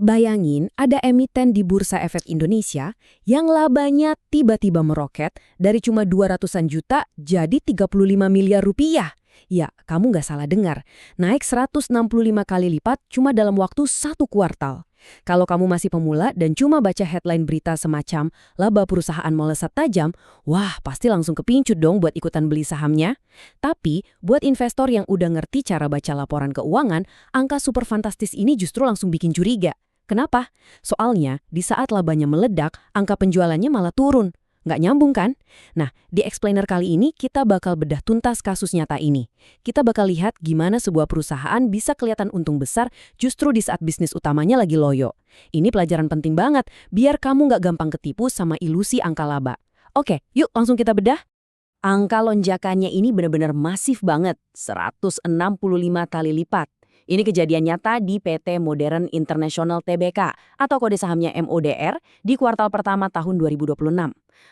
Bayangin ada emiten di Bursa Efek Indonesia yang labanya tiba-tiba meroket dari cuma 200-an juta jadi 35 miliar rupiah. Ya, kamu nggak salah dengar. Naik 165 kali lipat cuma dalam waktu 1 kuartal. Kalau kamu masih pemula dan cuma baca headline berita semacam laba perusahaan melesat tajam, wah pasti langsung kepincut dong buat ikutan beli sahamnya. Tapi, buat investor yang udah ngerti cara baca laporan keuangan, angka super fantastis ini justru langsung bikin curiga. Kenapa? Soalnya, di saat labanya meledak, angka penjualannya malah turun. Nggak nyambung kan? Nah, di Explainer kali ini kita bakal bedah tuntas kasus nyata ini. Kita bakal lihat gimana sebuah perusahaan bisa kelihatan untung besar justru di saat bisnis utamanya lagi loyo. Ini pelajaran penting banget, biar kamu nggak gampang ketipu sama ilusi angka laba. Oke, yuk langsung kita bedah. Angka lonjakannya ini benar-benar masif banget, 165 kali lipat. Ini kejadian nyata di PT Modern International Tbk atau kode sahamnya MODR di kuartal pertama tahun 2026.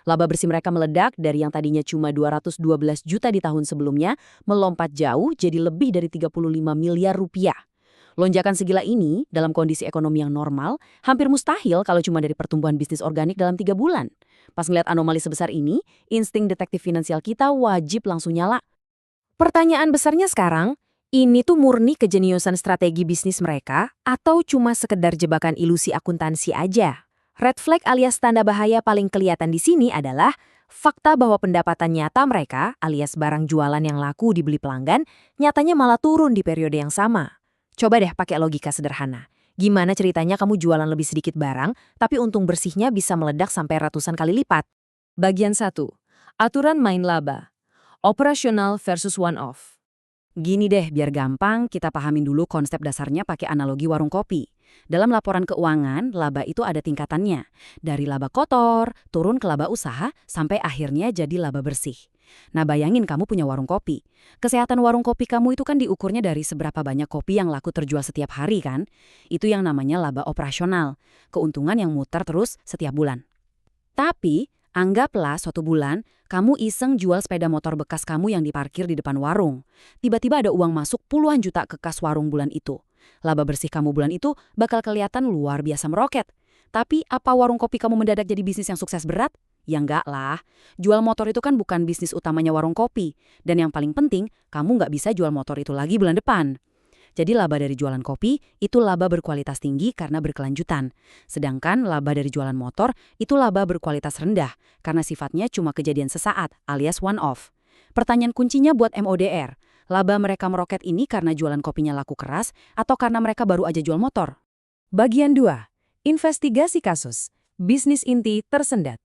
Laba bersih mereka meledak dari yang tadinya cuma 212 juta di tahun sebelumnya, melompat jauh jadi lebih dari 35 miliar rupiah. Lonjakan segila ini dalam kondisi ekonomi yang normal hampir mustahil kalau cuma dari pertumbuhan bisnis organik dalam 3 bulan. Pas ngeliat anomali sebesar ini, insting detektif finansial kita wajib langsung nyala. Pertanyaan besarnya sekarang, ini tuh murni kejeniusan strategi bisnis mereka atau cuma sekedar jebakan ilusi akuntansi aja? Red flag alias tanda bahaya paling kelihatan di sini adalah fakta bahwa pendapatan nyata mereka alias barang jualan yang laku dibeli pelanggan nyatanya malah turun di periode yang sama. Coba deh pakai logika sederhana. Gimana ceritanya kamu jualan lebih sedikit barang tapi untung bersihnya bisa meledak sampai ratusan kali lipat? Bagian 1. Aturan main laba. Operasional versus one-off. Gini deh, biar gampang, kita pahamin dulu konsep dasarnya pakai analogi warung kopi. Dalam laporan keuangan, laba itu ada tingkatannya. Dari laba kotor, turun ke laba usaha, sampai akhirnya jadi laba bersih. Nah, bayangin kamu punya warung kopi. Kesehatan warung kopi kamu itu kan diukurnya dari seberapa banyak kopi yang laku terjual setiap hari kan? Itu yang namanya laba operasional. Keuntungan yang muter terus setiap bulan. Tapi, anggaplah suatu bulan, kamu iseng jual sepeda motor bekas kamu yang diparkir di depan warung. Tiba-tiba ada uang masuk puluhan juta ke kas warung bulan itu. Laba bersih kamu bulan itu bakal kelihatan luar biasa meroket. Tapi apa warung kopi kamu mendadak jadi bisnis yang sukses berat? Ya enggak lah. Jual motor itu kan bukan bisnis utamanya warung kopi. Dan yang paling penting, kamu nggak bisa jual motor itu lagi bulan depan. Jadi laba dari jualan kopi itu laba berkualitas tinggi karena berkelanjutan. Sedangkan laba dari jualan motor itu laba berkualitas rendah karena sifatnya cuma kejadian sesaat alias one-off. Pertanyaan kuncinya buat MODR, laba mereka meroket ini karena jualan kopinya laku keras atau karena mereka baru aja jual motor? Bagian 2. Investigasi kasus. Bisnis inti tersendat.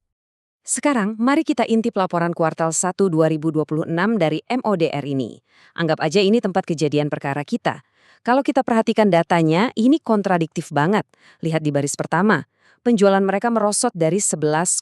Sekarang, mari kita intip laporan kuartal 1 2026 dari MODR ini. Anggap aja ini tempat kejadian perkara kita. Kalau kita perhatikan datanya, ini kontradiktif banget. Lihat di baris pertama. Penjualan mereka merosot dari 11,17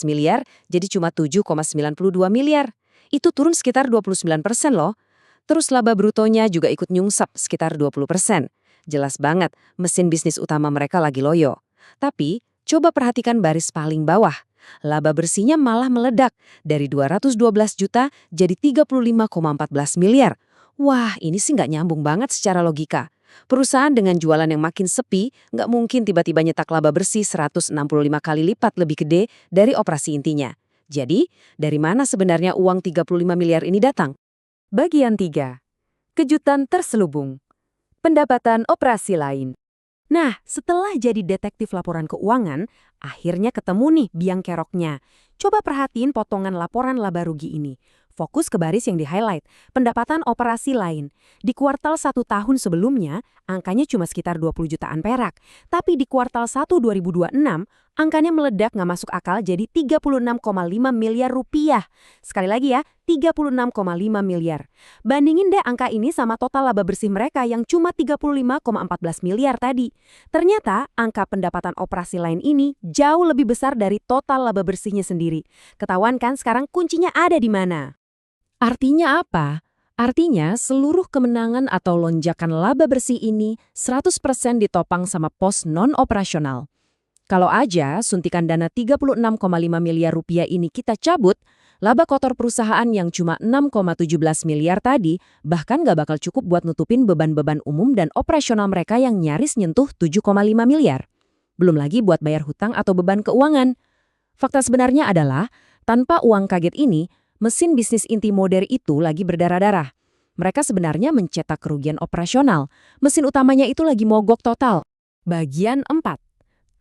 miliar jadi cuma 7,92 miliar. Itu turun sekitar 29% loh. Terus laba brutonya juga ikut nyungsep sekitar 20%. Jelas banget, mesin bisnis utama mereka lagi loyo. Tapi, coba perhatikan baris paling bawah. Laba bersihnya malah meledak dari 212 juta jadi 35,14 miliar. Wah, ini sih nggak nyambung banget secara logika. Perusahaan dengan jualan yang makin sepi nggak mungkin tiba-tiba nyetak laba bersih 165 kali lipat lebih gede dari operasi intinya. Jadi, dari mana sebenarnya uang 35 miliar ini datang? Bagian 3. Kejutan terselubung. Pendapatan operasi lain. Nah, setelah jadi detektif laporan keuangan, akhirnya ketemu nih biang keroknya. Coba perhatiin potongan laporan laba rugi ini. Fokus ke baris yang di-highlight, pendapatan operasi lain. Di kuartal 1 tahun sebelumnya, angkanya cuma sekitar 20 jutaan perak. Tapi di kuartal 1 2026, angkanya meledak nggak masuk akal jadi 36,5 miliar rupiah. Sekali lagi ya, 36,5 miliar. Bandingin deh angka ini sama total laba bersih mereka yang cuma 35,14 miliar tadi. Ternyata, angka pendapatan operasi lain ini jauh lebih besar dari total laba bersihnya sendiri. Ketahuan kan sekarang kuncinya ada di mana? Artinya apa? Artinya seluruh kemenangan atau lonjakan laba bersih ini 100% ditopang sama pos non-operasional. Kalau aja suntikan dana 36,5 miliar rupiah ini kita cabut, Laba kotor perusahaan yang cuma 6,17 miliar tadi bahkan nggak bakal cukup buat nutupin beban-beban umum dan operasional mereka yang nyaris nyentuh 7,5 miliar. Belum lagi buat bayar hutang atau beban keuangan. Fakta sebenarnya adalah, tanpa uang kaget ini, mesin bisnis inti Moder itu lagi berdarah-darah. Mereka sebenarnya mencetak kerugian operasional. Mesin utamanya itu lagi mogok total. Bagian 4.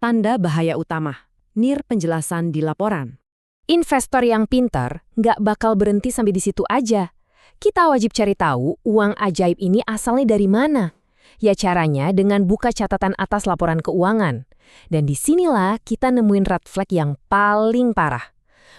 Tanda bahaya utama. NIR penjelasan di laporan. Investor yang pintar nggak bakal berhenti sampai di situ aja. Kita wajib cari tahu uang ajaib ini asalnya dari mana. Ya caranya dengan buka catatan atas laporan keuangan. Dan disinilah kita nemuin red flag yang paling parah.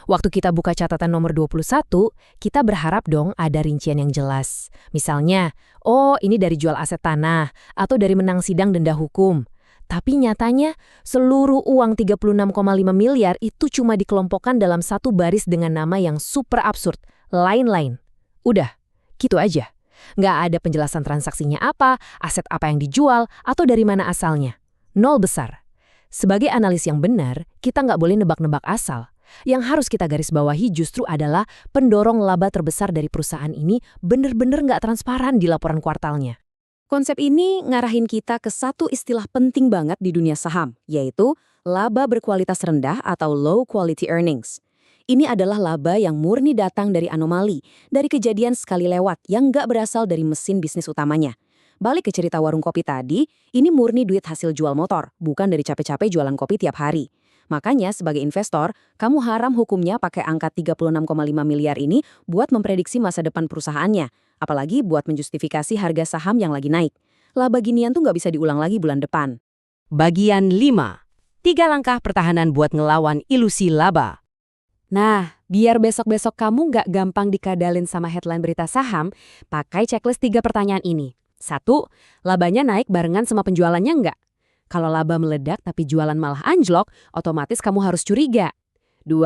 Waktu kita buka catatan nomor 21, kita berharap dong ada rincian yang jelas. Misalnya, oh ini dari jual aset tanah, atau dari menang sidang denda hukum. Tapi nyatanya, seluruh uang 36,5 miliar itu cuma dikelompokkan dalam satu baris dengan nama yang super absurd, lain-lain. Udah, gitu aja. Nggak ada penjelasan transaksinya apa, aset apa yang dijual, atau dari mana asalnya. Nol besar. Sebagai analis yang benar, kita nggak boleh nebak-nebak asal. Yang harus kita garis bawahi justru adalah pendorong laba terbesar dari perusahaan ini bener-bener nggak transparan di laporan kuartalnya. Konsep ini ngarahin kita ke satu istilah penting banget di dunia saham, yaitu laba berkualitas rendah atau low quality earnings. Ini adalah laba yang murni datang dari anomali, dari kejadian sekali lewat yang nggak berasal dari mesin bisnis utamanya. Balik ke cerita warung kopi tadi, ini murni duit hasil jual motor, bukan dari capek-capek jualan kopi tiap hari. Makanya sebagai investor, kamu haram hukumnya pakai angka 36,5 miliar ini buat memprediksi masa depan perusahaannya. Apalagi buat menjustifikasi harga saham yang lagi naik. Laba ginian tuh nggak bisa diulang lagi bulan depan. Bagian 5. 3 langkah pertahanan buat ngelawan ilusi laba. Nah, biar besok-besok kamu nggak gampang dikadalin sama headline berita saham, pakai checklist 3 pertanyaan ini. 1. Labanya naik barengan sama penjualannya nggak? Kalau laba meledak tapi jualan malah anjlok, otomatis kamu harus curiga. 2.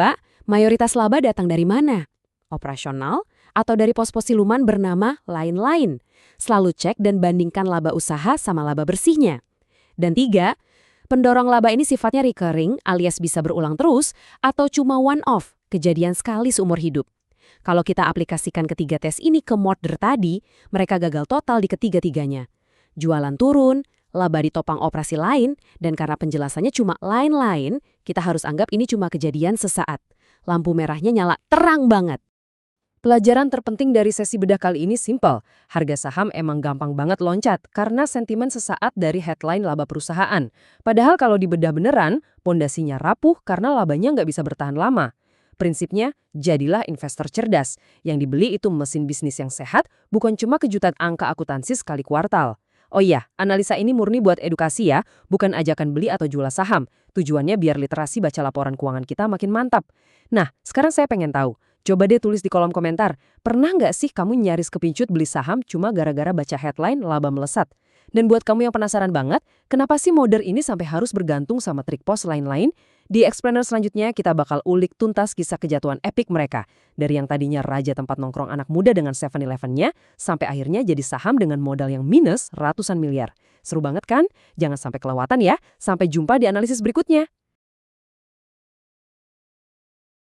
Mayoritas laba datang dari mana? Operasional atau dari pos-pos siluman bernama lain-lain? Selalu cek dan bandingkan laba usaha sama laba bersihnya. Dan 3. Pendorong laba ini sifatnya recurring alias bisa berulang terus atau cuma one-off, kejadian sekali seumur hidup. Kalau kita aplikasikan ketiga tes ini ke Moder tadi, mereka gagal total di ketiga-tiganya. Jualan turun, laba ditopang operasi lain, dan karena penjelasannya cuma lain-lain, kita harus anggap ini cuma kejadian sesaat. Lampu merahnya nyala terang banget. Pelajaran terpenting dari sesi bedah kali ini simpel. Harga saham emang gampang banget loncat karena sentimen sesaat dari headline laba perusahaan. Padahal kalau dibedah beneran, pondasinya rapuh karena labanya nggak bisa bertahan lama. Prinsipnya, jadilah investor cerdas. Yang dibeli itu mesin bisnis yang sehat, bukan cuma kejutan angka akuntansi sekali kuartal. Oh iya, analisa ini murni buat edukasi ya, bukan ajakan beli atau jual saham. Tujuannya biar literasi baca laporan keuangan kita makin mantap. Nah, sekarang saya pengen tahu. Coba deh tulis di kolom komentar, pernah nggak sih kamu nyaris kepincut beli saham cuma gara-gara baca headline laba melesat? Dan buat kamu yang penasaran banget, kenapa sih Moder ini sampai harus bergantung sama trik pos lain-lain? Di explainer selanjutnya kita bakal ulik tuntas kisah kejatuhan epik mereka. Dari yang tadinya raja tempat nongkrong anak muda dengan 7-Eleven-nya, sampai akhirnya jadi saham dengan modal yang minus ratusan miliar. Seru banget kan? Jangan sampai kelewatan ya. Sampai jumpa di analisis berikutnya.